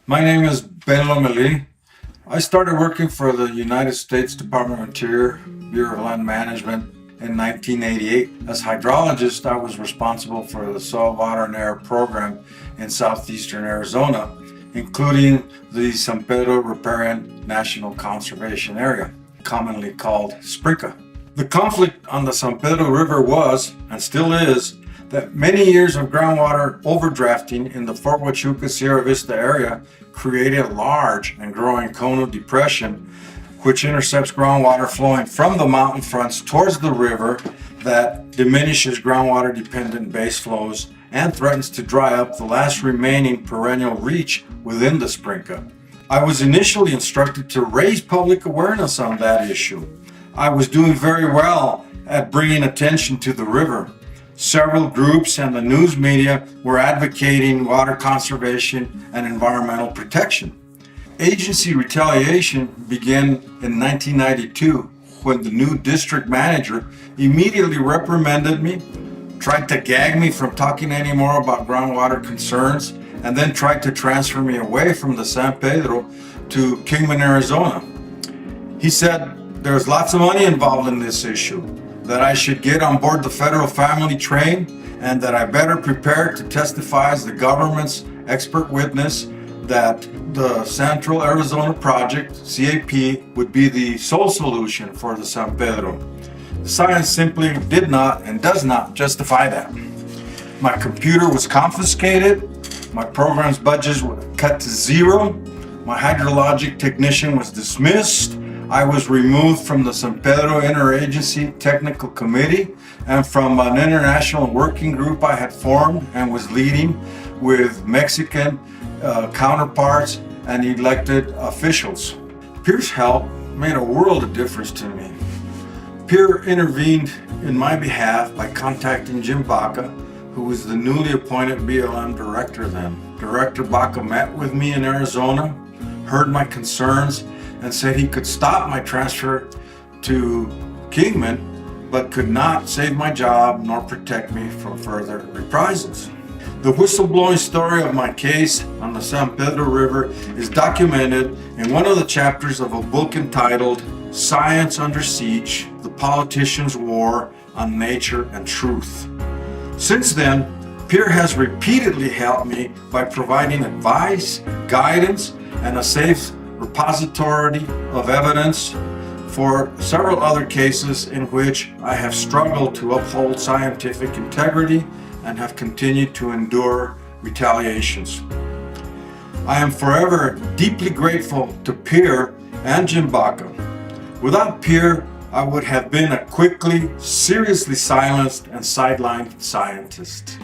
My name is Lomeli. I started working for the United States Department of Interior, Bureau of Land Management in 1988. As hydrologist, I was responsible for the soil, water, and air program in southeastern Arizona, including the San Pedro Riparian National Conservation Area, commonly called SPRICA. The conflict on the San Pedro River was, and still is, that many years of groundwater overdrafting in the Fort Huachuca Sierra Vista area created a large and growing cone of depression, which intercepts groundwater flowing from the mountain fronts towards the river that diminishes groundwater dependent base flows and threatens to dry up the last remaining perennial reach within the SPRICA. I was initially instructed to raise public awareness on that issue. I was doing very well at bringing attention to the river. Several groups and the news media were advocating water conservation and environmental protection. Agency retaliation began in 1992 when the new district manager immediately reprimanded me, tried to gag me from talking anymore about groundwater concerns, and then tried to transfer me away from the San Pedro to Kingman, Arizona. He said there's lots of money involved in this issue, that I should get on board the federal family train, and that I better prepare to testify as the government's expert witness that the Central Arizona Project, CAP, would be the sole solution for the San Pedro. Science simply did not and does not justify that. My computer was confiscated, my program's budget was cut to zero, my hydrologic technician was dismissed, I was removed from the San Pedro Interagency Technical Committee and from an international working group I had formed and was leading with Mexican counterparts and elected officials. PEER's help made a world of difference to me. PEER intervened in my behalf by contacting Jim Baca, who was the newly appointed BLM director then. Director Baca met with me in Arizona, heard my concerns, and said he could stop my transfer to Kingman, but could not save my job nor protect me from further reprisals. The whistleblowing story of my case on the San Pedro River is documented in one of the chapters of a book entitled Science Under Siege: The Politician's War on Nature and Truth. Since then, PEER has repeatedly helped me by providing advice, guidance, and a safe repository of evidence for several other cases in which I have struggled to uphold scientific integrity and have continued to endure retaliations. I am forever deeply grateful to PEER and Jim Baca. Without PEER, I would have been a quickly, seriously silenced and sidelined scientist.